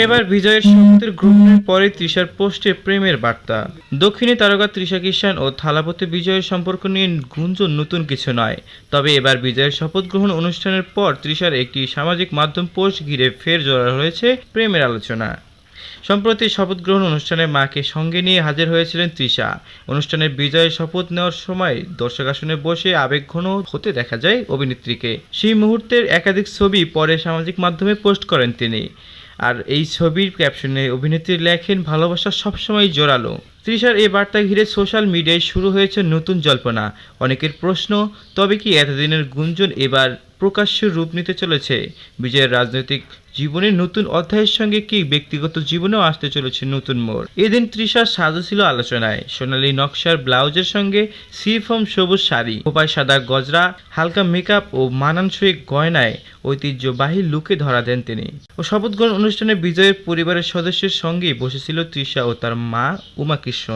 এবার বিজয়ের শপথের গ্রহণের পরে তৃষার পোস্টে প্রেমের বার্তা। দক্ষিণী তারকা তৃষা কিষান ও থালাপতি বিজয়ের সম্পর্ক নিয়ে গুঞ্জন নতুন কিছু নয়। তবে এবার বিজয়ের শপথ গ্রহণ অনুষ্ঠানের পর তৃষার একটি সামাজিক মাধ্যম পোস্ট ঘিরে ফের জোড়া হয়েছে প্রেমের আলোচনা। সম্প্রতি শপথ গ্রহণ অনুষ্ঠানে মাকে সঙ্গে নিয়ে হাজির হয়েছিলেন তৃষা। অনুষ্ঠানে বিজয়ের শপথ নেওয়ার সময় দর্শক আসনে বসে আবেগঘন হতে দেখা যায় অভিনেত্রীকে। সেই মুহূর্তের একাধিক ছবি পরে সামাজিক মাধ্যমে পোস্ট করেন তিনি। আর এই ছবির ক্যাপশনে অভিনেত্রী লেখেন, ভালোবাসা সবসময় জোরালো। তৃষার এই বার্তা ঘিরে সোশ্যাল মিডিয়ায় শুরু হয়েছে নতুন জল্পনা। অনেকের প্রশ্ন, তবে কি এতদিনের গুঞ্জন এবার প্রকাশ্য রূপ নিতে চলেছে? বিজয়ের রাজনৈতিক জীবনের নতুন অধ্যায়ের সঙ্গে কি ব্যক্তিগত জীবনেও আসতে চলেছে নতুন মোড়? এদিন তৃষার সাজও ছিল আলোচনায়। সোনালী নকশার ব্লাউজের সঙ্গে সিফম সবুজ শাড়ি, খোপায় সাদা গজরা, হালকা মেকআপ ও মানানসই গয়নায় ঐতিহ্যবাহী লুকে ধরা দেন তিনি। ও শপথ গ্রহণ অনুষ্ঠানে বিজয়ের পরিবারের সদস্যের সঙ্গেই বসেছিল তৃষা ও তার মা উমা কৃষ্ণ।